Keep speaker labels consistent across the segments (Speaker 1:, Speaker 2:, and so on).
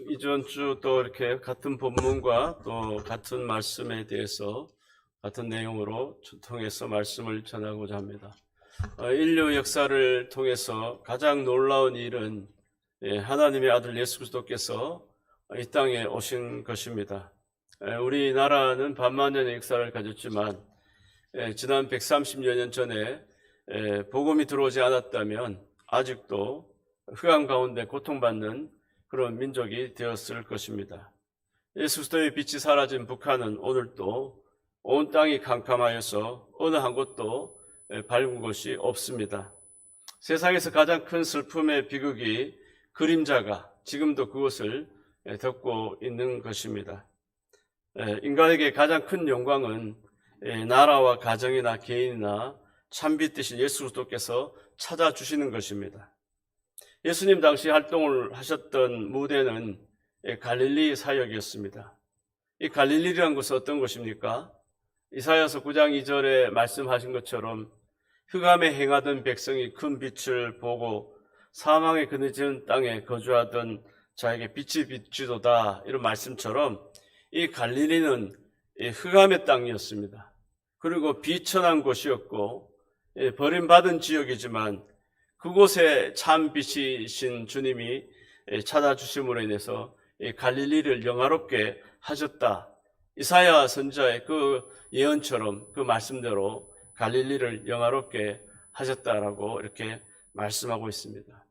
Speaker 1: 이전 주 또 이렇게 같은 본문과 또 같은 말씀에 대해서 같은 내용으로 통해서 말씀을 전하고자 합니다. 인류 역사를 통해서 가장 놀라운 일은 하나님의 아들 예수 그리스도께서 이 땅에 오신 것입니다. 우리나라는 반만년의 역사를 가졌지만 지난 130여 년 전에 복음이 들어오지 않았다면 아직도 흑암 가운데 고통받는 그런 민족이 되었을 것입니다. 예수 그리스도의 빛이 사라진 북한은 오늘도 온 땅이 캄캄하여서 어느 한 곳도 밝은 곳이 없습니다. 세상에서 가장 큰 슬픔의 비극이 그림자가 지금도 그것을 덮고 있는 것입니다. 인간에게 가장 큰 영광은 나라와 가정이나 개인이나 참빛 되신 예수 그리스도께서 찾아주시는 것입니다. 예수님 당시 활동을 하셨던 무대는 갈릴리 사역이었습니다. 이 갈릴리라는 것은 어떤 것입니까? 이사야서 9장 2절에 말씀하신 것처럼 흑암에 행하던 백성이 큰 빛을 보고 사망에 그늘진 땅에 거주하던 자에게 빛이 비치도다, 이런 말씀처럼 이 갈릴리는 흑암의 땅이었습니다. 그리고 비천한 곳이었고 버림받은 지역이지만 그곳에 참 빛이신 주님이 찾아주심으로 인해서 갈릴리를 영화롭게 하셨다. 이사야 선지자의 그 예언처럼 그 말씀대로 갈릴리를 영화롭게 하셨다라고 이렇게 말씀하고 있습니다.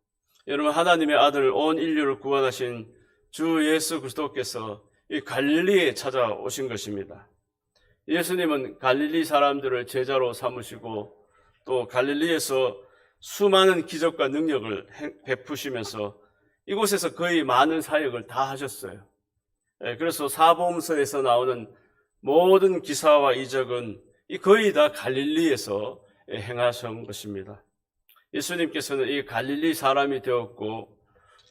Speaker 1: 여러분, 하나님의 아들 온 인류를 구원하신 주 예수 그리스도께서 이 갈릴리에 찾아오신 것입니다. 예수님은 갈릴리 사람들을 제자로 삼으시고 또 갈릴리에서 수많은 기적과 능력을 베푸시면서 이곳에서 거의 많은 사역을 다 하셨어요. 그래서 사복음서에서 나오는 모든 기사와 이적은 거의 다 갈릴리에서 행하신 것입니다. 예수님께서는 이 갈릴리 사람이 되었고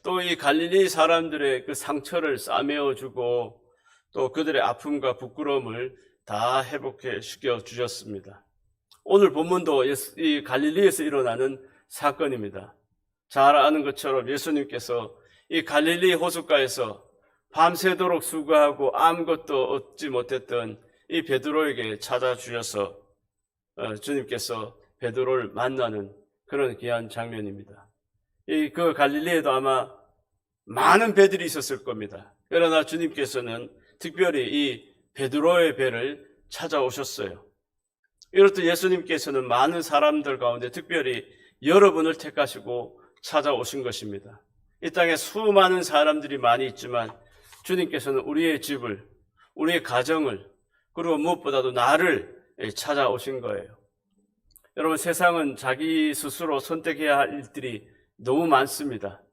Speaker 1: 또 이 갈릴리 사람들의 그 상처를 싸매어주고 또 그들의 아픔과 부끄러움을 다 회복해 시켜 주셨습니다. 오늘 본문도 이 갈릴리에서 일어나는 사건입니다. 잘 아는 것처럼 예수님께서 이 갈릴리 호숫가에서 밤새도록 수고하고 아무것도 얻지 못했던 이 베드로에게 찾아주셔서 주님께서 베드로를 만나는 그런 귀한 장면입니다. 그 갈릴리에도 아마 많은 배들이 있었을 겁니다. 그러나 주님께서는 특별히 이 베드로의 배를 찾아오셨어요. 이렇듯 예수님께서는 많은 사람들 가운데 특별히 여러분을 택하시고 찾아오신 것입니다. 이 땅에 수많은 사람들이 많이 있지만 주님께서는 우리의 집을, 우리의 가정을, 그리고 무엇보다도 나를 찾아오신 거예요. 여러분, 세상은 자기 스스로 선택해야 할 일들이 너무 많습니다.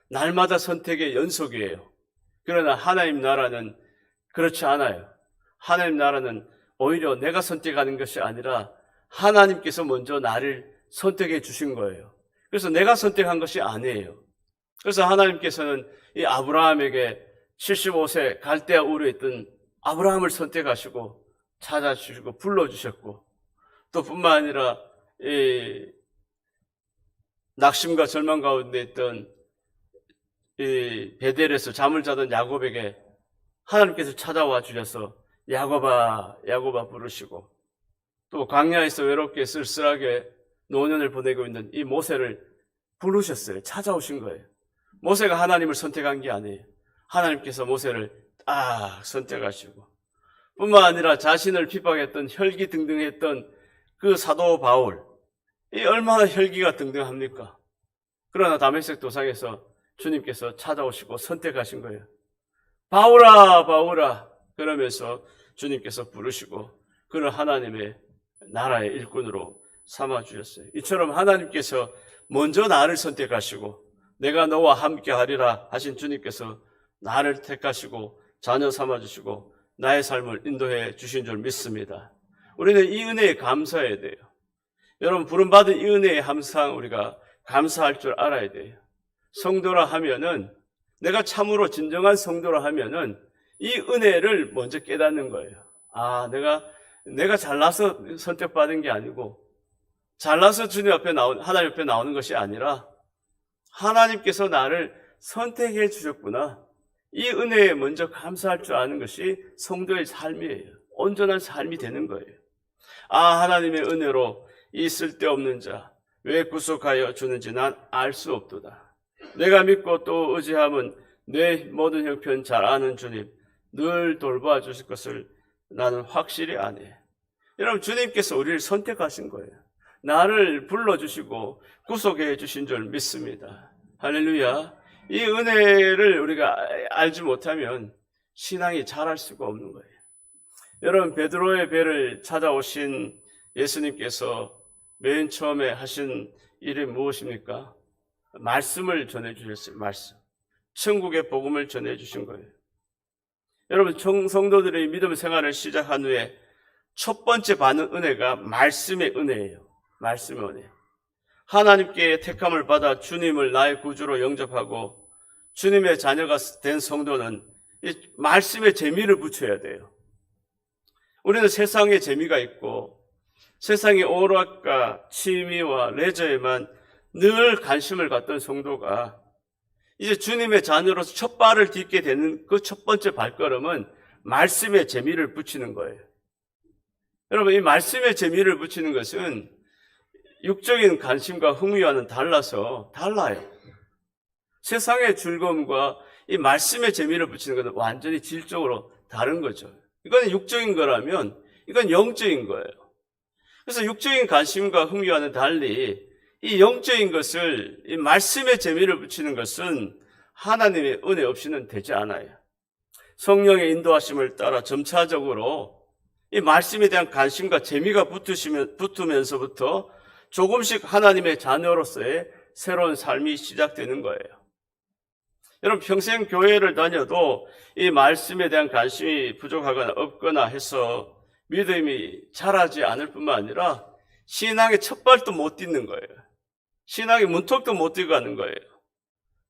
Speaker 1: 날마다 선택의 연속이에요. 그러나 하나님 나라는 그렇지 않아요. 하나님 나라는 오히려 내가 선택하는 것이 아니라 하나님께서 먼저 나를 선택해 주신 거예요. 그래서 내가 선택한 것이 아니에요. 그래서 하나님께서는 이 아브라함에게 75세 갈대아 우르에 있던 아브라함을 선택하시고 찾아주시고 불러주셨고, 또 뿐만 아니라 이 낙심과 절망 가운데 있던 이 베델에서 잠을 자던 야곱에게 하나님께서 찾아와 주셔서 야곱아, 야곱아 부르시고, 또 광야에서 외롭게 쓸쓸하게 노년을 보내고 있는 이 모세를 부르셨어요. 찾아오신 거예요. 모세가 하나님을 선택한 게 아니에요. 하나님께서 모세를 딱 선택하시고, 뿐만 아니라 자신을 핍박했던 혈기등등했던 그 사도 바울, 이 얼마나 혈기가 등등합니까? 그러나 다메섹 도상에서 주님께서 찾아오시고 선택하신 거예요. 바울아, 바울아, 그러면서 주님께서 부르시고 그를 하나님의 나라의 일꾼으로 삼아주셨어요. 이처럼 하나님께서 먼저 나를 선택하시고 내가 너와 함께 하리라 하신 주님께서 나를 택하시고 자녀 삼아주시고 나의 삶을 인도해 주신 줄 믿습니다. 우리는 이 은혜에 감사해야 돼요. 여러분, 부름받은 이 은혜에 항상 우리가 감사할 줄 알아야 돼요. 성도라 하면은, 내가 참으로 진정한 성도라 하면은 이 은혜를 먼저 깨닫는 거예요. 아, 내가 잘나서 선택받은 게 아니고, 잘나서 주님 앞에 하나님 앞에 나오는 것이 아니라 하나님께서 나를 선택해 주셨구나. 이 은혜에 먼저 감사할 줄 아는 것이 성도의 삶이에요. 온전한 삶이 되는 거예요. 아, 하나님의 은혜로 이 쓸데없는 자 왜 구속하여 주는지 난 알 수 없도다. 내가 믿고 또 의지함은 내 모든 형편 잘 아는 주님 늘 돌봐 주실 것을 나는 확실히 아네. 여러분, 주님께서 우리를 선택하신 거예요. 나를 불러주시고 구속해 주신 줄 믿습니다. 할렐루야. 이 은혜를 우리가 알지 못하면 신앙이 자랄 수가 없는 거예요. 여러분, 베드로의 배를 찾아오신 예수님께서 맨 처음에 하신 일이 무엇입니까? 말씀을 전해주셨어요. 말씀. 천국의 복음을 전해주신 거예요. 여러분, 성도들의 믿음 생활을 시작한 후에 첫 번째 받는 은혜가 말씀의 은혜예요. 말씀의 은혜. 하나님께 택함을 받아 주님을 나의 구주로 영접하고 주님의 자녀가 된 성도는 이 말씀에 재미를 붙여야 돼요. 우리는 세상에 재미가 있고 세상의 오락과 취미와 레저에만 늘 관심을 갖던 성도가 이제 주님의 자녀로서 첫 발을 딛게 되는 그 첫 번째 발걸음은 말씀에 재미를 붙이는 거예요. 여러분, 이 말씀에 재미를 붙이는 것은 육적인 관심과 흥미와는 달라요. 세상의 즐거움과 이 말씀에 재미를 붙이는 것은 완전히 질적으로 다른 거죠. 이건 육적인 거라면 이건 영적인 거예요. 그래서 육적인 관심과 흥미와는 달리 이 영적인 것을 이 말씀에 재미를 붙이는 것은 하나님의 은혜 없이는 되지 않아요. 성령의 인도하심을 따라 점차적으로 이 말씀에 대한 관심과 재미가 붙으면서부터 조금씩 하나님의 자녀로서의 새로운 삶이 시작되는 거예요. 여러분, 평생 교회를 다녀도 이 말씀에 대한 관심이 부족하거나 없거나 해서 믿음이 자라지 않을 뿐만 아니라 신앙의 첫 발도 못 딛는 거예요. 신앙의 문턱도 못 뛰어가는 거예요.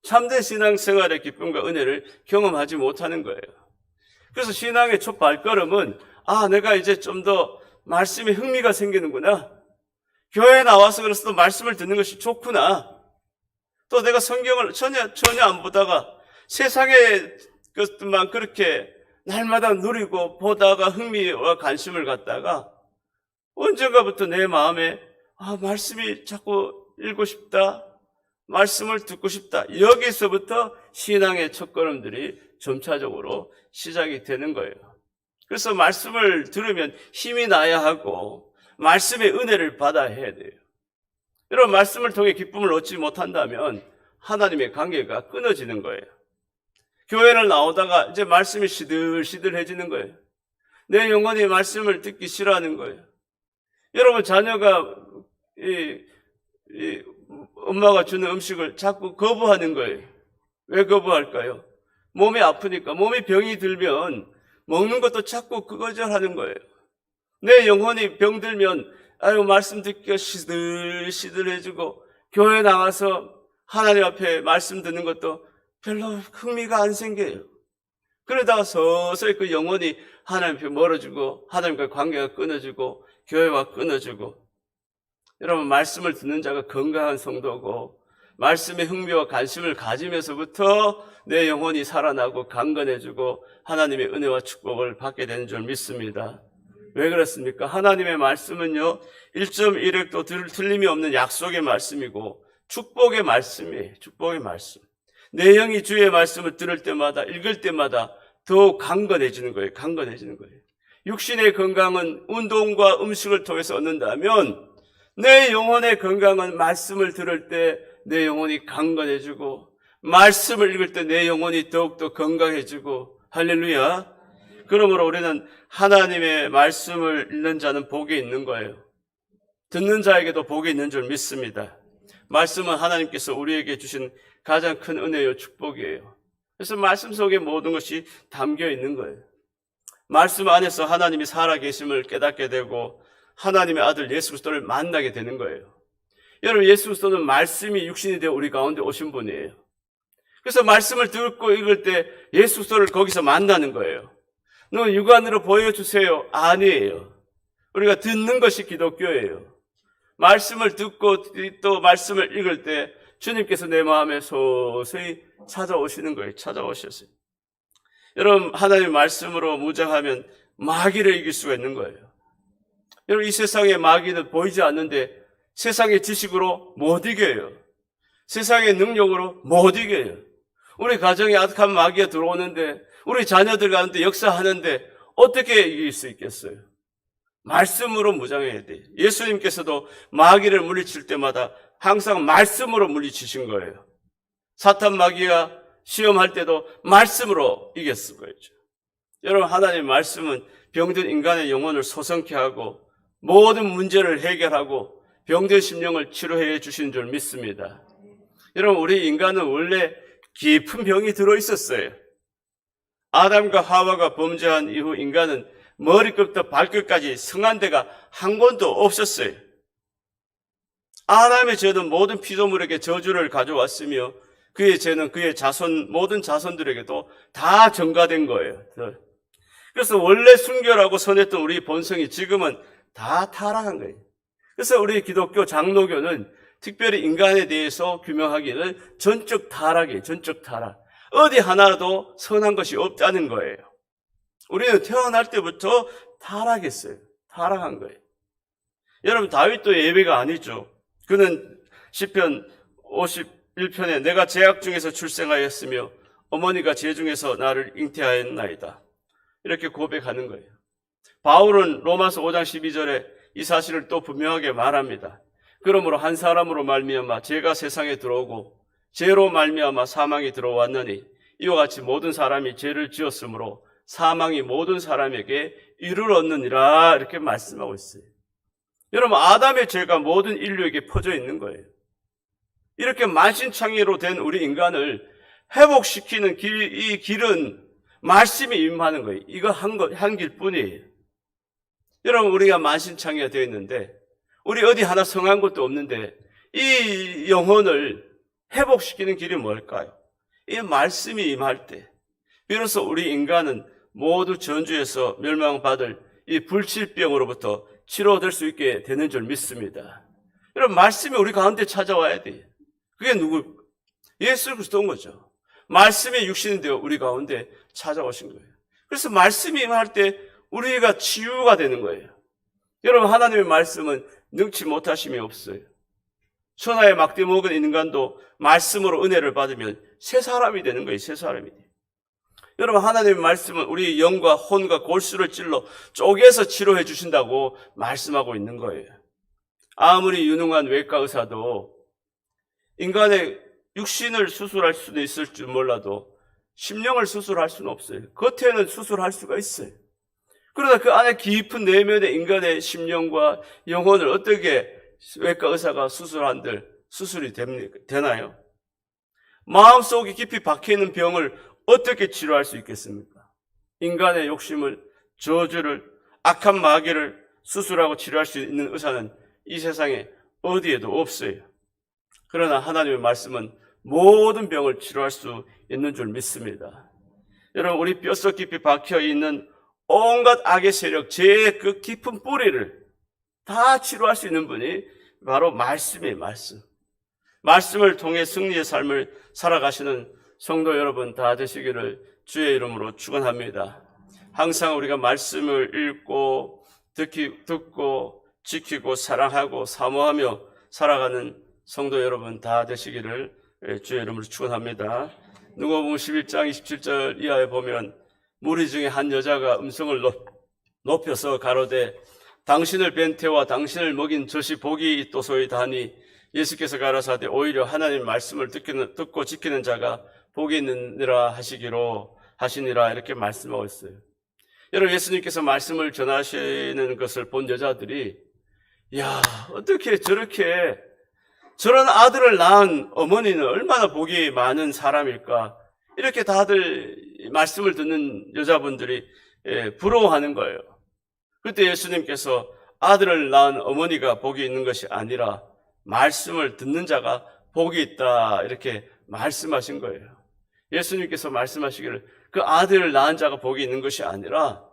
Speaker 1: 참된 신앙생활의 기쁨과 은혜를 경험하지 못하는 거예요. 그래서 신앙의 첫 발걸음은 내가 이제 좀 더 말씀에 흥미가 생기는구나. 교회에 나와서 그래서 또 말씀을 듣는 것이 좋구나. 또 내가 성경을 전혀 안 보다가 세상의 것만 그렇게 날마다 누리고 보다가 흥미와 관심을 갖다가 언젠가부터 내 마음에 말씀이 자꾸 읽고 싶다. 말씀을 듣고 싶다. 여기서부터 신앙의 첫걸음들이 점차적으로 시작이 되는 거예요. 그래서 말씀을 들으면 힘이 나야 하고 말씀의 은혜를 받아야 해야 돼요. 여러분, 말씀을 통해 기쁨을 얻지 못한다면 하나님의 관계가 끊어지는 거예요. 교회를 나오다가 이제 말씀이 시들시들해지는 거예요. 내 영혼이 말씀을 듣기 싫어하는 거예요. 여러분, 자녀가 엄마가 주는 음식을 자꾸 거부하는 거예요. 왜 거부할까요? 몸이 아프니까. 몸이 병이 들면 먹는 것도 자꾸 거절하는 거예요. 내 영혼이 병들면 말씀 듣기가 시들시들해지고 교회 나가서 하나님 앞에 말씀 듣는 것도 별로 흥미가 안 생겨요. 그러다가 서서히 그 영혼이 하나님 앞에 멀어지고 하나님과 관계가 끊어지고 교회와 끊어지고. 여러분, 말씀을 듣는 자가 건강한 성도고 말씀의 흥미와 관심을 가지면서부터 내 영혼이 살아나고 강건해지고 하나님의 은혜와 축복을 받게 되는 줄 믿습니다. 왜 그렇습니까? 하나님의 말씀은요 1.1획도 틀림이 없는 약속의 말씀이고 축복의 말씀이에요. 축복의 말씀. 내 영이 주의 말씀을 들을 때마다 읽을 때마다 더 강건해지는 거예요. 강건해지는 거예요. 육신의 건강은 운동과 음식을 통해서 얻는다면 내 영혼의 건강은 말씀을 들을 때 내 영혼이 강건해지고 말씀을 읽을 때 내 영혼이 더욱더 건강해지고. 할렐루야. 그러므로 우리는 하나님의 말씀을 읽는 자는 복이 있는 거예요. 듣는 자에게도 복이 있는 줄 믿습니다. 말씀은 하나님께서 우리에게 주신 가장 큰 은혜요 축복이에요. 그래서 말씀 속에 모든 것이 담겨 있는 거예요. 말씀 안에서 하나님이 살아계심을 깨닫게 되고 하나님의 아들 예수 그리스도를 만나게 되는 거예요. 여러분, 예수 그리스도는 말씀이 육신이 되어 우리 가운데 오신 분이에요. 그래서 말씀을 듣고 읽을 때 예수 그리스도를 거기서 만나는 거예요. 너 육안으로 보여주세요. 아니에요. 우리가 듣는 것이 기독교예요. 말씀을 듣고 또 말씀을 읽을 때 주님께서 내 마음에 서서히 찾아오시는 거예요. 찾아오셨어요. 여러분, 하나님의 말씀으로 무장하면 마귀를 이길 수가 있는 거예요. 여러분, 이 세상의 마귀는 보이지 않는데 세상의 지식으로 못 이겨요. 세상의 능력으로 못 이겨요. 우리 가정에 악한 마귀가 들어오는데, 우리 자녀들 가운데 역사하는데 어떻게 이길 수 있겠어요? 말씀으로 무장해야 돼요. 예수님께서도 마귀를 물리칠 때마다 항상 말씀으로 물리치신 거예요. 사탄 마귀가 시험할 때도 말씀으로 이겼을 거예요. 여러분, 하나님의 말씀은 병든 인간의 영혼을 소성케 하고 모든 문제를 해결하고 병든 심령을 치료해 주시는 줄 믿습니다. 여러분, 우리 인간은 원래 깊은 병이 들어있었어요. 아담과 하와가 범죄한 이후 인간은 머리끝부터 발끝까지 성한 데가 한 곳도 없었어요. 아담의 죄는 모든 피조물에게 저주를 가져왔으며 그의 죄는 그의 자손, 모든 자손들에게도 다 전가된 거예요. 그래서 원래 순결하고 선했던 우리 본성이 지금은 다 타락한 거예요. 그래서 우리 기독교 장로교는 특별히 인간에 대해서 규명하기는 전적 타락이에요. 전적 타락. 어디 하나라도 선한 것이 없다는 거예요. 우리는 태어날 때부터 타락했어요. 타락한 거예요. 여러분, 다윗도 예외가 아니죠. 그는 시편 51편에 내가 죄악 중에서 출생하였으며 어머니가 죄 중에서 나를 잉태하였나이다. 이렇게 고백하는 거예요. 바울은 로마서 5장 12절에 이 사실을 또 분명하게 말합니다. 그러므로 한 사람으로 말미암아 죄가 세상에 들어오고 죄로 말미암아 사망이 들어왔느니 이와 같이 모든 사람이 죄를 지었으므로 사망이 모든 사람에게 이르렀느니라 이렇게 말씀하고 있어요. 여러분, 아담의 죄가 모든 인류에게 퍼져 있는 거예요. 이렇게 만신창이로 된 우리 인간을 회복시키는 이 길은 말씀이 임하는 거예요. 이거 한 길뿐이에요. 여러분, 우리가 만신창이가 되어 있는데 우리 어디 하나 성한 것도 없는데 이 영혼을 회복시키는 길이 뭘까요? 이 말씀이 임할 때 비로소 우리 인간은 모두 전주에서 멸망받을 이 불치병으로부터 치료될 수 있게 되는 줄 믿습니다. 여러분, 말씀이 우리 가운데 찾아와야 돼요. 그게 누구? 예수 그리스도인 거죠. 말씀이 육신이 되어 우리 가운데 찾아오신 거예요. 그래서 말씀이 임할 때 우리가 치유가 되는 거예요. 여러분, 하나님의 말씀은 능치 못하심이 없어요. 천하의 막대 먹은 인간도 말씀으로 은혜를 받으면 새 사람이 되는 거예요. 새 사람이 돼요. 여러분, 하나님의 말씀은 우리 영과 혼과 골수를 찔러 쪼개서 치료해 주신다고 말씀하고 있는 거예요. 아무리 유능한 외과 의사도 인간의 육신을 수술할 수는 있을 줄 몰라도 심령을 수술할 수는 없어요. 겉에는 수술할 수가 있어요. 그러나 그 안에 깊은 내면의 인간의 심령과 영혼을 어떻게 외과 의사가 수술한들 수술이 되나요? 마음속에 깊이 박혀있는 병을 어떻게 치료할 수 있겠습니까? 인간의 욕심을, 저주를, 악한 마귀를 수술하고 치료할 수 있는 의사는 이 세상에 어디에도 없어요. 그러나 하나님의 말씀은 모든 병을 치료할 수 있는 줄 믿습니다. 여러분, 우리 뼛속 깊이 박혀있는 온갖 악의 세력, 죄의 그 깊은 뿌리를 다 치료할 수 있는 분이 바로 말씀이에요. 말씀을 통해 승리의 삶을 살아가시는 성도 여러분 다 되시기를 주의 이름으로 축원합니다. 항상 우리가 말씀을 읽고 듣고 지키고 사랑하고 사모하며 살아가는 성도 여러분 다 되시기를 주의 이름으로 축원합니다. 누가복음 11장 27절 이하에 보면 무리 중에 한 여자가 음성을 높여서 가로되 당신을 뵌 태와 당신을 먹인 젖이 복이 있도소이다 하니 예수께서 가라사대 오히려 하나님 말씀을 듣고 지키는 자가 복이 있느니라 하시니라 이렇게 말씀하고 있어요. 여러분, 예수님께서 말씀을 전하시는 것을 본 여자들이 야, 어떻게 저런 아들을 낳은 어머니는 얼마나 복이 많은 사람일까, 이렇게 다들 말씀을 듣는 여자분들이 부러워하는 거예요. 그때 예수님께서 아들을 낳은 어머니가 복이 있는 것이 아니라 말씀을 듣는 자가 복이 있다 이렇게 말씀하신 거예요. 예수님께서 말씀하시기를 그 아들을 낳은 자가 복이 있는 것이 아니라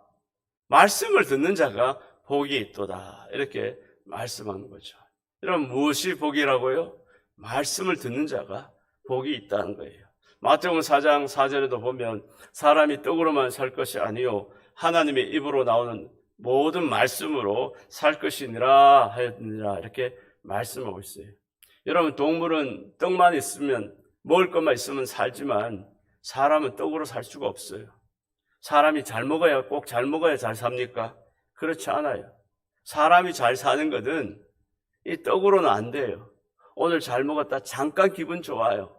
Speaker 1: 말씀을 듣는 자가 복이 있도다 이렇게 말씀하는 거죠. 여러분, 무엇이 복이라고요? 말씀을 듣는 자가 복이 있다는 거예요. 마태복음 4장 4절에도 보면 사람이 떡으로만 살 것이 아니요 하나님의 입으로 나오는 모든 말씀으로 살 것이니라 하였느니라 이렇게 말씀하고 있어요. 여러분, 동물은 떡만 있으면, 먹을 것만 있으면 살지만 사람은 떡으로 살 수가 없어요. 사람이 잘 먹어야, 꼭 잘 먹어야 잘 삽니까? 그렇지 않아요. 사람이 잘 사는 것은 이 떡으로는 안 돼요. 오늘 잘 먹었다 잠깐 기분 좋아요.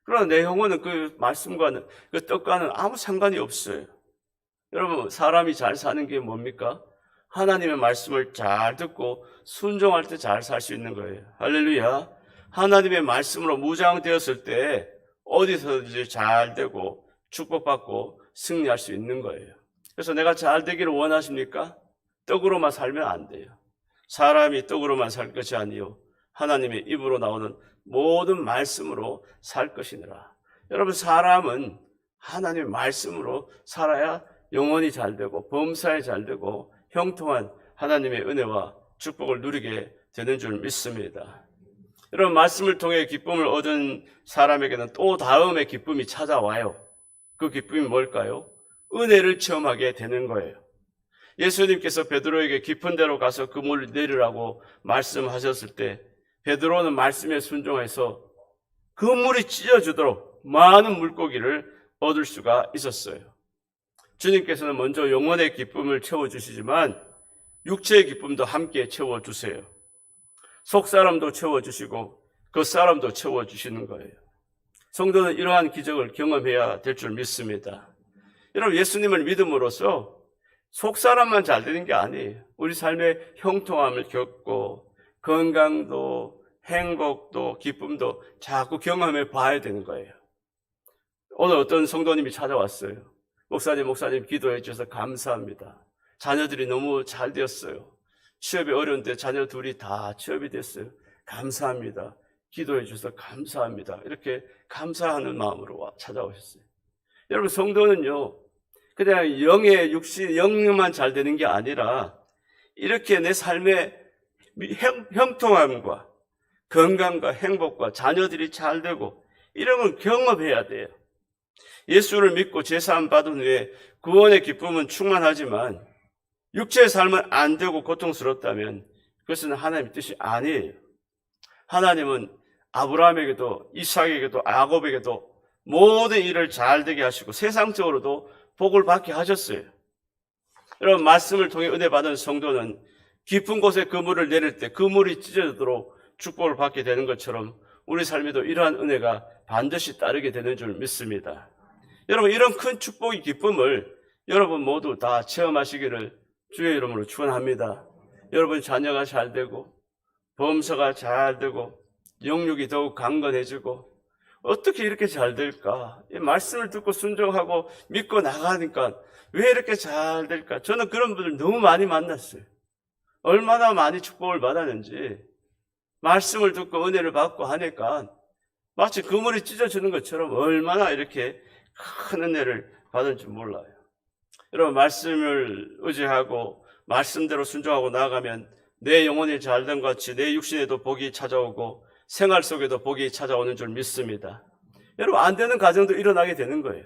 Speaker 1: 그러나 내 영혼은 그 말씀과는, 그 떡과는 아무 상관이 없어요. 여러분, 사람이 잘 사는 게 뭡니까? 하나님의 말씀을 잘 듣고 순종할 때 잘 살 수 있는 거예요. 할렐루야. 하나님의 말씀으로 무장되었을 때 어디서든지 잘 되고 축복받고 승리할 수 있는 거예요. 그래서 내가 잘 되기를 원하십니까? 떡으로만 살면 안 돼요. 사람이 떡으로만 살 것이 아니요 하나님의 입으로 나오는 모든 말씀으로 살 것이니라. 여러분, 사람은 하나님의 말씀으로 살아야 영혼이 잘 되고 범사에 잘 되고 형통한 하나님의 은혜와 축복을 누리게 되는 줄 믿습니다. 여러분, 말씀을 통해 기쁨을 얻은 사람에게는 또 다음의 기쁨이 찾아와요. 그 기쁨이 뭘까요? 은혜를 체험하게 되는 거예요. 예수님께서 베드로에게 깊은 데로 가서 그물을 내리라고 말씀하셨을 때 베드로는 말씀에 순종해서 그물이 찢어지도록 많은 물고기를 얻을 수가 있었어요. 주님께서는 먼저 영혼의 기쁨을 채워주시지만 육체의 기쁨도 함께 채워주세요. 속사람도 채워주시고 겉사람도 채워주시는 거예요. 성도는 이러한 기적을 경험해야 될 줄 믿습니다. 여러분, 예수님을 믿음으로써 속사람만 잘 되는 게 아니에요. 우리 삶의 형통함을 겪고 건강도 행복도 기쁨도 자꾸 경험해 봐야 되는 거예요. 오늘 어떤 성도님이 찾아왔어요. 목사님 기도해 주셔서 감사합니다. 자녀들이 너무 잘 되었어요. 취업이 어려운데 자녀 둘이 다 취업이 됐어요. 감사합니다. 기도해 주셔서 감사합니다. 이렇게 감사하는 마음으로 찾아오셨어요. 여러분, 성도는요, 그냥 영의 육신, 영만 잘 되는 게 아니라 이렇게 내 삶의 형통함과 건강과 행복과 자녀들이 잘 되고 이런 걸 경험해야 돼요. 예수를 믿고 제사함 받은 후에 구원의 기쁨은 충만하지만 육체의 삶은 안 되고 고통스럽다면 그것은 하나님의 뜻이 아니에요. 하나님은 아브라함에게도 이삭에게도 야곱에게도 모든 일을 잘 되게 하시고 세상적으로도 복을 받게 하셨어요. 여러분, 말씀을 통해 은혜 받은 성도는 깊은 곳에 그물을 내릴 때 그물이 찢어지도록 축복을 받게 되는 것처럼 우리 삶에도 이러한 은혜가 반드시 따르게 되는 줄 믿습니다. 여러분, 이런 큰 축복의 기쁨을 여러분 모두 다 체험하시기를 주의 이름으로 축원합니다. 여러분 자녀가 잘 되고 범사가 잘 되고 영육이 더욱 강건해지고 어떻게 이렇게 잘 될까? 이 말씀을 듣고 순종하고 믿고 나가니까 왜 이렇게 잘 될까? 저는 그런 분들 너무 많이 만났어요. 얼마나 많이 축복을 받았는지 말씀을 듣고 은혜를 받고 하니까 마치 그물이 찢어지는 것처럼 얼마나 이렇게 큰 은혜를 받은지 몰라요. 여러분, 말씀을 의지하고 말씀대로 순종하고 나아가면 내 영혼이 잘된 것 같이 내 육신에도 복이 찾아오고 생활 속에도 복이 찾아오는 줄 믿습니다. 여러분, 안 되는 가정도 일어나게 되는 거예요.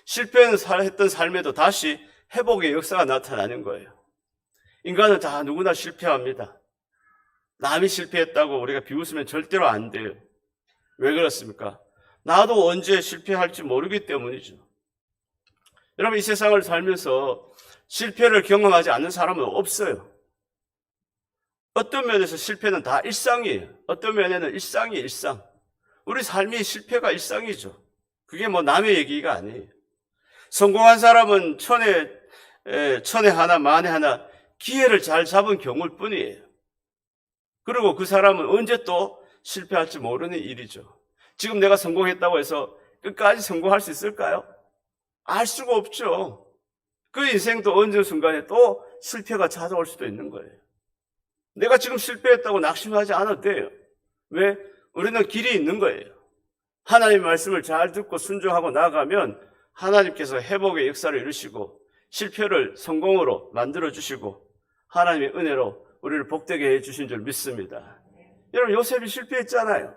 Speaker 1: 실패했던 삶에도 다시 회복의 역사가 나타나는 거예요. 인간은 다 누구나 실패합니다. 남이 실패했다고 우리가 비웃으면 절대로 안 돼요. 왜 그렇습니까? 나도 언제 실패할지 모르기 때문이죠. 여러분, 이 세상을 살면서 실패를 경험하지 않는 사람은 없어요. 어떤 면에서 실패는 다 일상이에요. 어떤 면에는 일상이에요, 일상. 우리 삶이 실패가 일상이죠. 그게 뭐 남의 얘기가 아니에요. 성공한 사람은 천에 하나 만에 하나 기회를 잘 잡은 경우일 뿐이에요. 그리고 그 사람은 언제 또 실패할지 모르는 일이죠. 지금 내가 성공했다고 해서 끝까지 성공할 수 있을까요? 알 수가 없죠. 그 인생도 어느 순간에 또 실패가 찾아올 수도 있는 거예요. 내가 지금 실패했다고 낙심하지 않아도 돼요. 왜? 우리는 길이 있는 거예요. 하나님의 말씀을 잘 듣고 순종하고 나가면 하나님께서 회복의 역사를 이루시고 실패를 성공으로 만들어주시고 하나님의 은혜로 우리를 복되게 해주신 줄 믿습니다. 여러분, 요셉이 실패했잖아요.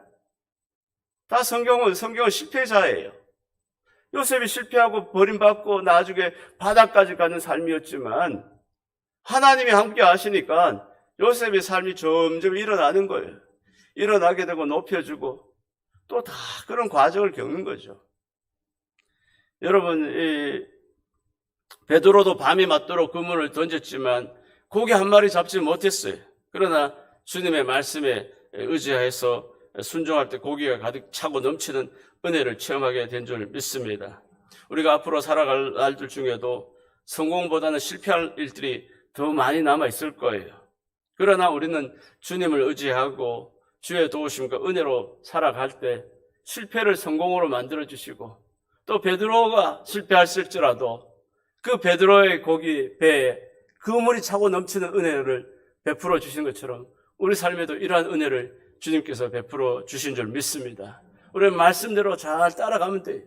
Speaker 1: 다 성경은 실패자예요. 요셉이 실패하고 버림받고 나중에 바다까지 가는 삶이었지만 하나님이 함께 하시니까 요셉의 삶이 점점 일어나는 거예요. 일어나게 되고 높여주고 또 다 그런 과정을 겪는 거죠. 여러분, 베드로도 밤이 맞도록 그물을 던졌지만 고기 한 마리 잡지 못했어요. 그러나 주님의 말씀에 의지해서 순종할 때 고기가 가득 차고 넘치는 은혜를 체험하게 된 줄 믿습니다. 우리가 앞으로 살아갈 날들 중에도 성공보다는 실패할 일들이 더 많이 남아 있을 거예요. 그러나 우리는 주님을 의지하고 주의 도우심과 은혜로 살아갈 때 실패를 성공으로 만들어 주시고 또 베드로가 실패했을지라도 그 베드로의 고기 배에 그물이 차고 넘치는 은혜를 베풀어 주신 것처럼 우리 삶에도 이러한 은혜를 주님께서 베풀어 주신 줄 믿습니다. 우리는 말씀대로 잘 따라가면 돼요.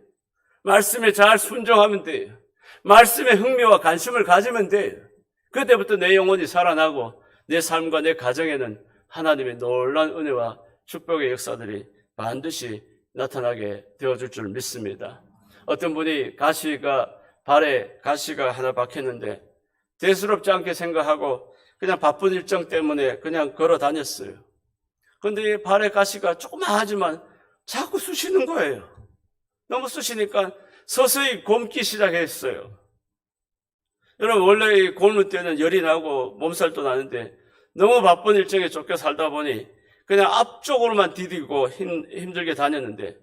Speaker 1: 말씀에 잘 순종하면 돼요. 말씀에 흥미와 관심을 가지면 돼요. 그때부터 내 영혼이 살아나고 내 삶과 내 가정에는 하나님의 놀라운 은혜와 축복의 역사들이 반드시 나타나게 되어줄 줄 믿습니다. 어떤 분이 발에 가시가 하나 박혔는데 대수롭지 않게 생각하고 그냥 바쁜 일정 때문에 그냥 걸어 다녔어요. 그런데 이 발에 가시가 조그마하지만 자꾸 쑤시는 거예요. 너무 쑤시니까 서서히 곪기 시작했어요. 여러분, 원래 곪을 때는 열이 나고 몸살도 나는데 너무 바쁜 일정에 쫓겨 살다 보니 그냥 앞쪽으로만 디디고 힘들게 다녔는데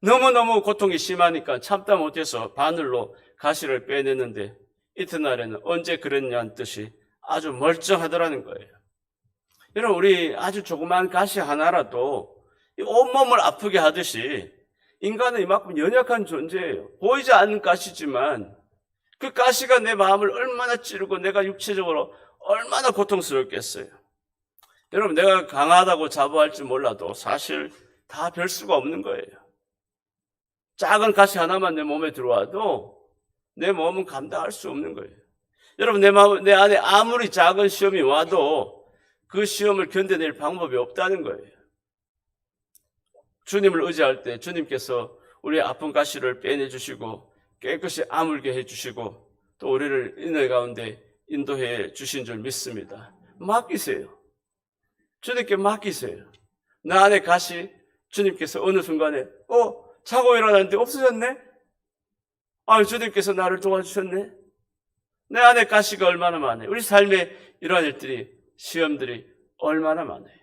Speaker 1: 너무너무 고통이 심하니까 참다 못해서 바늘로 가시를 빼냈는데 이튿날에는 언제 그랬냐는 듯이 아주 멀쩡하더라는 거예요. 여러분, 우리 아주 조그만 가시 하나라도 온몸을 아프게 하듯이 인간은 이만큼 연약한 존재예요. 보이지 않는 가시지만 그 가시가 내 마음을 얼마나 찌르고 내가 육체적으로 얼마나 고통스럽겠어요. 여러분, 내가 강하다고 자부할지 몰라도 사실 다 별 수가 없는 거예요. 작은 가시 하나만 내 몸에 들어와도 내 몸은 감당할 수 없는 거예요. 여러분, 내 안에 아무리 작은 시험이 와도 그 시험을 견뎌낼 방법이 없다는 거예요. 주님을 의지할 때 주님께서 우리의 아픈 가시를 빼내주시고 깨끗이 아물게 해주시고 또 우리를 은혜 가운데 인도해 주신 줄 믿습니다. 맡기세요. 주님께 맡기세요. 나 안에 가시 주님께서 어느 순간에 자고 일어났는데 없어졌네? 주님께서 나를 도와주셨네? 내 안에 가시가 얼마나 많아요. 우리 삶에 이러한 일들이 시험들이 얼마나 많아요.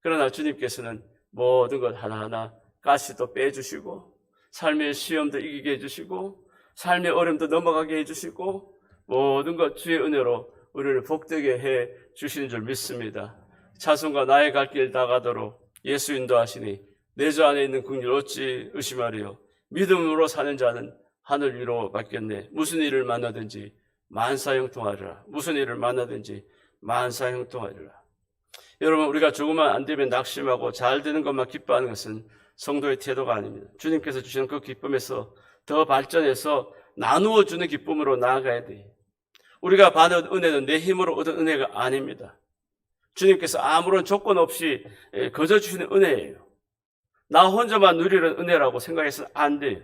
Speaker 1: 그러나 주님께서는 모든 것 하나하나 가시도 빼주시고 삶의 시험도 이기게 해주시고 삶의 어려움도 넘어가게 해주시고 모든 것 주의 은혜로 우리를 복되게 해 주시는 줄 믿습니다. 자손과 나의 갈 길 다 가도록 예수 인도하시니 내 주 안에 있는 긍휼 어찌 의심하리요. 믿음으로 사는 자는 하늘 위로 받겠네. 무슨 일을 만나든지 만사형통하리라. 무슨 일을 만나든지 만사형통하리라. 여러분, 우리가 조금만 안 되면 낙심하고 잘 되는 것만 기뻐하는 것은 성도의 태도가 아닙니다. 주님께서 주시는 그 기쁨에서 더 발전해서 나누어 주는 기쁨으로 나아가야 돼요. 우리가 받은 은혜는 내 힘으로 얻은 은혜가 아닙니다. 주님께서 아무런 조건 없이 거저 주시는 은혜예요. 나 혼자만 누리는 은혜라고 생각해서는 안 돼요.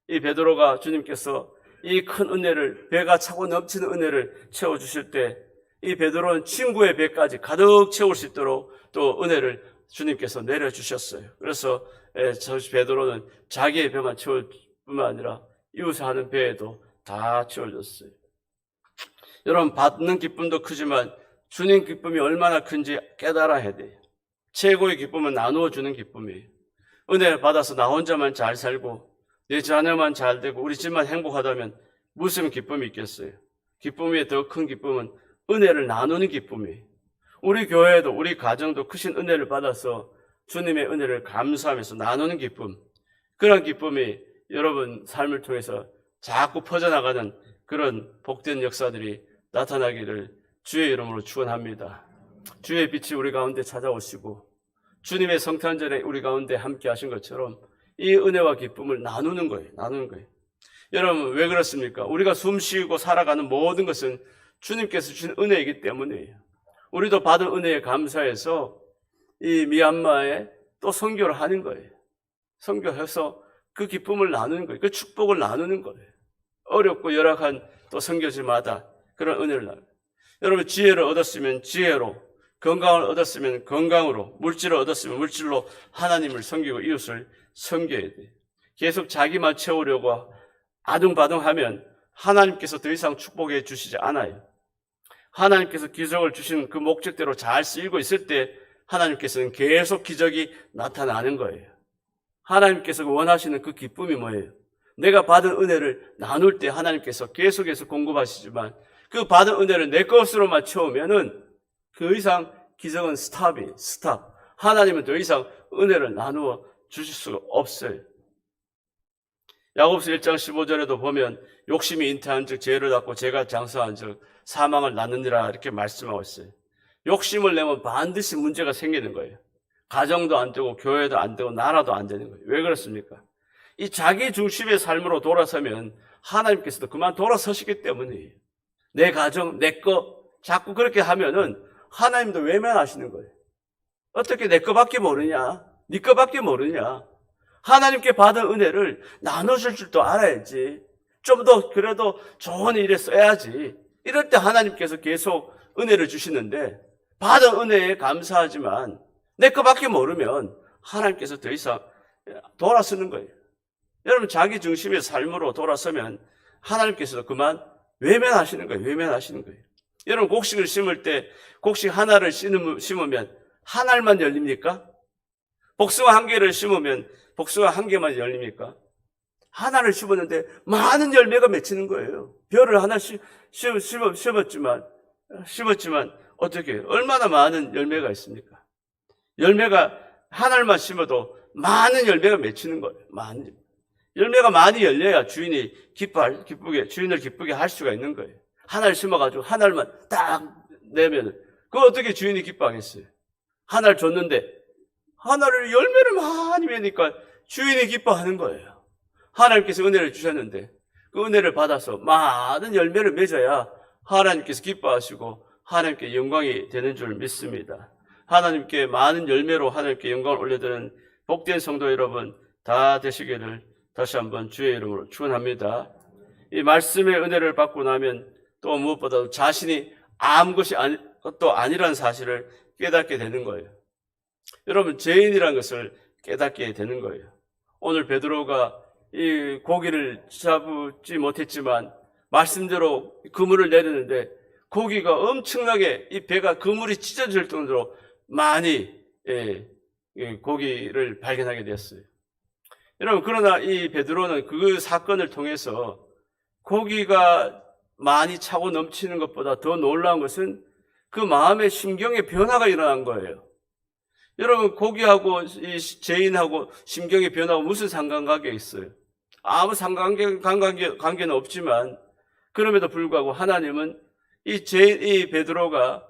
Speaker 1: 이 베드로가 주님께서 이 큰 은혜를, 배가 차고 넘치는 은혜를 채워주실 때 이 베드로는 친구의 배까지 가득 채울 수 있도록 또 은혜를 주님께서 내려주셨어요. 그래서 저 베드로는 자기의 배만 채울 뿐만 아니라 이웃에 하는 배에도 다 채워졌어요. 여러분, 받는 기쁨도 크지만 주님 기쁨이 얼마나 큰지 깨달아야 돼요. 최고의 기쁨은 나누어 주는 기쁨이에요. 은혜를 받아서 나 혼자만 잘 살고 내 자녀만 잘 되고 우리 집만 행복하다면 무슨 기쁨이 있겠어요? 기쁨 위에 더 큰 기쁨은 은혜를 나누는 기쁨이에요. 우리 교회도 우리 가정도 크신 은혜를 받아서 주님의 은혜를 감사하면서 나누는 기쁨, 그런 기쁨이 여러분 삶을 통해서 자꾸 퍼져나가는 그런 복된 역사들이 나타나기를 주의 이름으로 축원합니다. 주의 빛이 우리 가운데 찾아오시고 주님의 성탄절에 우리 가운데 함께 하신 것처럼 이 은혜와 기쁨을 나누는 거예요. 여러분, 왜 그렇습니까? 우리가 숨 쉬고 살아가는 모든 것은 주님께서 주신 은혜이기 때문이에요. 우리도 받은 은혜에 감사해서 이 미얀마에 또 선교를 하는 거예요. 선교해서 그 기쁨을 나누는 거예요. 그 축복을 나누는 거예요. 어렵고 열악한 또 선교지마다 그런 은혜를 나눠요. 여러분, 지혜를 얻었으면 지혜로, 건강을 얻었으면 건강으로, 물질을 얻었으면 물질로 하나님을 섬기고 이웃을 섬겨야 돼요. 계속 자기만 채우려고 아둥바둥하면 하나님께서 더 이상 축복해 주시지 않아요. 하나님께서 기적을 주신 그 목적대로 잘 쓰이고 있을 때 하나님께서는 계속 기적이 나타나는 거예요. 하나님께서 원하시는 그 기쁨이 뭐예요? 내가 받은 은혜를 나눌 때 하나님께서 계속해서 공급하시지만 그 받은 은혜를 내 것으로만 채우면은 그 이상 기적은 스탑. 하나님은 더 이상 은혜를 나누어 주실 수가 없어요. 야고보서 1장 15절에도 보면 욕심이 잉태한 즉 죄를 낳고 죄가 장성한 즉 사망을 낳느니라 이렇게 말씀하고 있어요. 욕심을 내면 반드시 문제가 생기는 거예요. 가정도 안 되고 교회도 안 되고 나라도 안 되는 거예요. 왜 그렇습니까? 이 자기 중심의 삶으로 돌아서면 하나님께서도 그만 돌아서시기 때문이에요. 내 가정, 내 거 자꾸 그렇게 하면은 하나님도 외면하시는 거예요. 어떻게 내 거밖에 모르냐? 네 거밖에 모르냐? 하나님께 받은 은혜를 나눠줄 줄도 알아야지. 좀 더 그래도 좋은 일에 써야지. 이럴 때 하나님께서 계속 은혜를 주시는데 받은 은혜에 감사하지만 내 거밖에 모르면 하나님께서 더 이상 돌아서는 거예요. 여러분, 자기 중심의 삶으로 돌아서면 하나님께서도 그만 외면하시는 거예요. 외면하시는 거예요. 여러분, 곡식을 심을 때 곡식 하나를 심으면 한 알만 열립니까? 복숭아 한 개를 심으면 복숭아 한 개만 열립니까? 하나를 심었는데 많은 열매가 맺히는 거예요. 벼를 하나 심었지만 어떻게 해요? 얼마나 많은 열매가 있습니까? 열매가 한 알만 심어도 많은 열매가 맺히는 거예요. 열매가 많이 열려야 주인을 기쁘게 할 수가 있는 거예요. 하나를 심어가지고 한 알만 딱 내면 그거 어떻게 주인이 기뻐하겠어요? 하나를 줬는데 하나를 열매를 많이 맺으니까 주인이 기뻐하는 거예요. 하나님께서 은혜를 주셨는데 그 은혜를 받아서 많은 열매를 맺어야 하나님께서 기뻐하시고 하나님께 영광이 되는 줄 믿습니다. 하나님께 많은 열매로 하나님께 영광을 올려드리는 복된 성도 여러분 다 되시기를 다시 한번 주의 이름으로 축원합니다. 이 말씀의 은혜를 받고 나면 또 무엇보다도 자신이 아무것도 아니라는 사실을 깨닫게 되는 거예요. 여러분, 죄인이라는 것을 깨닫게 되는 거예요. 오늘 베드로가 이 고기를 잡지 못했지만 말씀대로 그물을 내리는데 고기가 엄청나게 이 배가 그물이 찢어질 정도로 많이 고기를 발견하게 되었어요. 여러분, 그러나 이 베드로는 그 사건을 통해서 고기가 많이 차고 넘치는 것보다 더 놀라운 것은 그 마음의 심경의 변화가 일어난 거예요. 여러분, 고기하고 이 죄인하고 심경의 변화가 무슨 상관관계가 있어요? 아무 관계는 없지만 그럼에도 불구하고 하나님은 이 베드로가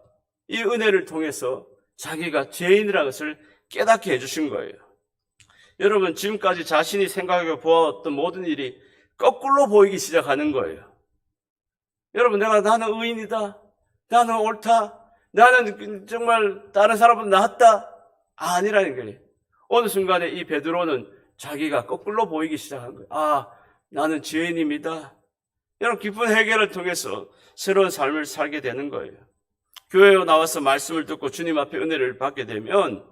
Speaker 1: 이 은혜를 통해서 자기가 죄인이라는 것을 깨닫게 해주신 거예요. 여러분, 지금까지 자신이 생각해 보았던 모든 일이 거꾸로 보이기 시작하는 거예요. 여러분, 나는 의인이다. 나는 옳다. 나는 정말 다른 사람보다 낫다. 아니라는 거예요. 어느 순간에 이 베드로는 자기가 거꾸로 보이기 시작한 거예요. 아, 나는 죄인입니다. 여러분, 깊은 해결을 통해서 새로운 삶을 살게 되는 거예요. 교회에 나와서 말씀을 듣고 주님 앞에 은혜를 받게 되면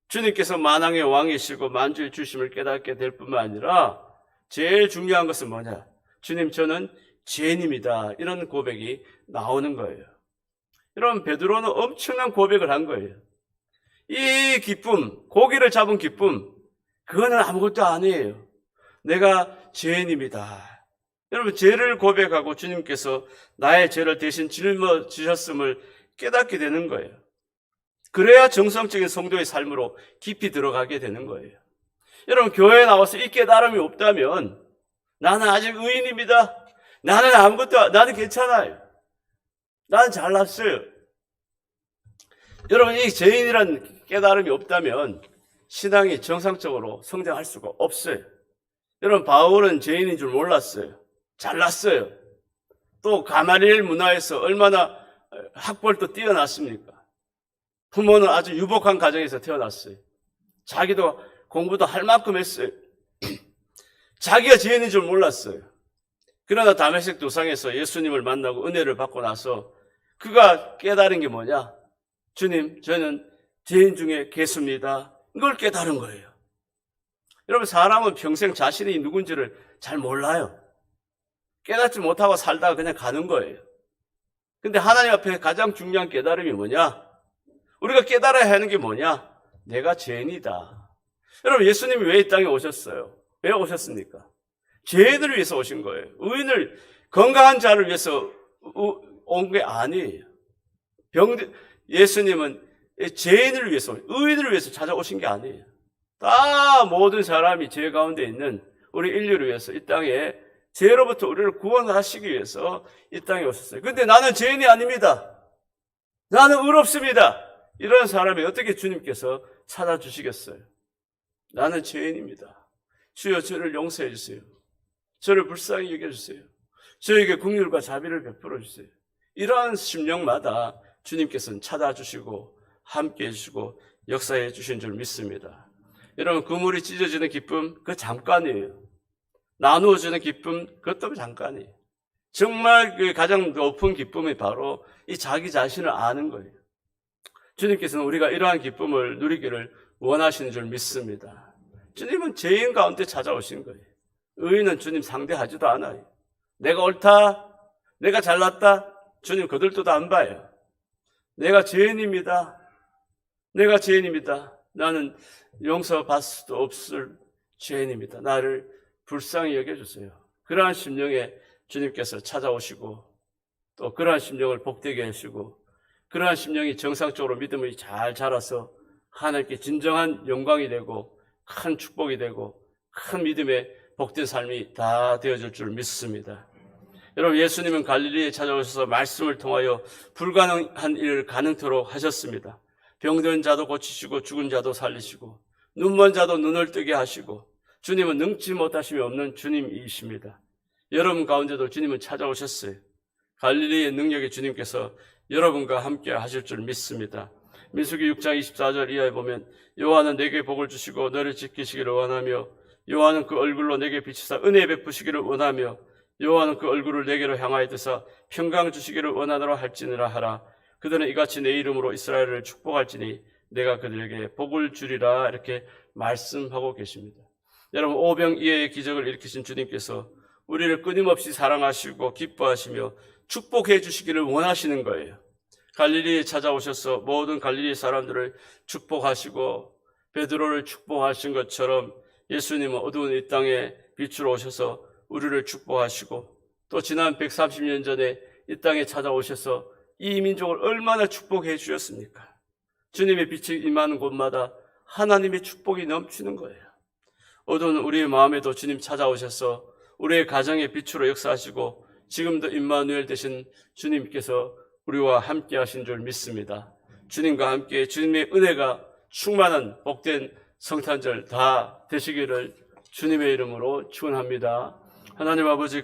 Speaker 1: 주님께서 만왕의 왕이시고 만주의 주심을 깨닫게 될 뿐만 아니라 제일 중요한 것은 뭐냐? 주님, 저는 죄인입니다. 이런 고백이 나오는 거예요. 여러분, 베드로는 엄청난 고백을 한 거예요. 이 기쁨, 고기를 잡은 기쁨, 그거는 아무것도 아니에요. 내가 죄인입니다. 여러분, 죄를 고백하고 주님께서 나의 죄를 대신 짊어지셨음을 깨닫게 되는 거예요. 그래야 정성적인 성도의 삶으로 깊이 들어가게 되는 거예요. 여러분, 교회에 나와서 이 깨달음이 없다면 나는 아직 의인입니다. 나는 괜찮아요. 나는 잘났어요. 여러분, 이 죄인이라는 깨달음이 없다면 신앙이 정상적으로 성장할 수가 없어요. 여러분, 바울은 죄인인 줄 몰랐어요. 잘났어요. 또 가말리엘 문화에서 얼마나 학벌도 뛰어났습니까? 부모는 아주 유복한 가정에서 태어났어요. 자기도 공부도 할 만큼 했어요. 자기가 죄인인 줄 몰랐어요. 그러나 다메섹 도상에서 예수님을 만나고 은혜를 받고 나서 그가 깨달은 게 뭐냐? 주님, 저는 죄인 중에 개수입니다. 이걸 깨달은 거예요. 여러분, 사람은 평생 자신이 누군지를 잘 몰라요. 깨닫지 못하고 살다가 그냥 가는 거예요. 근데 하나님 앞에 가장 중요한 깨달음이 뭐냐? 우리가 깨달아야 하는 게 뭐냐? 내가 죄인이다. 여러분, 예수님이 왜 이 땅에 오셨어요? 왜 오셨습니까? 죄인을 위해서 오신 거예요. 의인을, 건강한 자를 위해서 온 게 아니에요. 예수님은 죄인을 위해서, 의인을 위해서 찾아오신 게 아니에요. 다 모든 사람이 죄 가운데 있는 우리 인류를 위해서 이 땅에 죄로부터 우리를 구원하시기 위해서 이 땅에 오셨어요. 근데 나는 죄인이 아닙니다. 나는 의롭습니다. 이런 사람이 어떻게 주님께서 찾아주시겠어요? 나는 죄인입니다. 주여, 저를 용서해 주세요. 저를 불쌍히 여겨주세요. 저에게 긍휼과 자비를 베풀어 주세요. 이러한 심령마다 주님께서는 찾아주시고 함께해 주시고 역사해 주신 줄 믿습니다. 여러분, 그물이 찢어지는 기쁨, 그거 잠깐이에요. 나누어주는 기쁨, 그것도 잠깐이에요. 정말 그 가장 높은 기쁨이 바로 이 자기 자신을 아는 거예요. 주님께서는 우리가 이러한 기쁨을 누리기를 원하시는 줄 믿습니다. 주님은 죄인 가운데 찾아오신 거예요. 의인은 주님 상대하지도 않아요. 내가 옳다, 내가 잘났다, 주님 그들도 다 안 봐요. 내가 죄인입니다. 내가 죄인입니다. 나는 용서받을 수도 없을 죄인입니다. 나를 불쌍히 여겨주세요. 그러한 심령에 주님께서 찾아오시고 또 그러한 심령을 복되게 하시고 그러한 심령이 정상적으로 믿음이 잘 자라서 하나님께 진정한 영광이 되고 큰 축복이 되고 큰 믿음의 복된 삶이 다 되어질 줄 믿습니다. 여러분, 예수님은 갈릴리에 찾아오셔서 말씀을 통하여 불가능한 일을 가능토록 하셨습니다. 병든 자도 고치시고 죽은 자도 살리시고 눈먼 자도 눈을 뜨게 하시고 주님은 능치 못하심이 없는 주님이십니다. 여러분 가운데도 주님은 찾아오셨어요. 갈릴리의 능력의 주님께서 여러분과 함께 하실 줄 믿습니다. 민수기 6장 24절 이하에 보면 여호와는 내게 복을 주시고 너를 지키시기를 원하며 여호와는 그 얼굴로 내게 비치사 은혜 베푸시기를 원하며 여호와는 그 얼굴을 내게로 향하여 드사 평강 주시기를 원하노라 할지니라 하라. 그들은 이같이 내 이름으로 이스라엘을 축복할지니 내가 그들에게 복을 주리라. 이렇게 말씀하고 계십니다. 여러분, 오병이어의 기적을 일으키신 주님께서 우리를 끊임없이 사랑하시고 기뻐하시며 축복해 주시기를 원하시는 거예요. 갈릴리에 찾아오셔서 모든 갈릴리 사람들을 축복하시고 베드로를 축복하신 것처럼 예수님은 어두운 이 땅에 빛으로 오셔서 우리를 축복하시고 또 지난 130년 전에 이 땅에 찾아오셔서 이 민족을 얼마나 축복해 주셨습니까? 주님의 빛이 임하는 곳마다 하나님의 축복이 넘치는 거예요. 어두운 우리의 마음에도 주님 찾아오셔서 우리의 가정의 빛으로 역사하시고 지금도 임마누엘 되신 주님께서 우리와 함께 하신 줄 믿습니다. 주님과 함께 주님의 은혜가 충만한 복된 성탄절 다 되시기를 주님의 이름으로 축원합니다. 하나님 아버지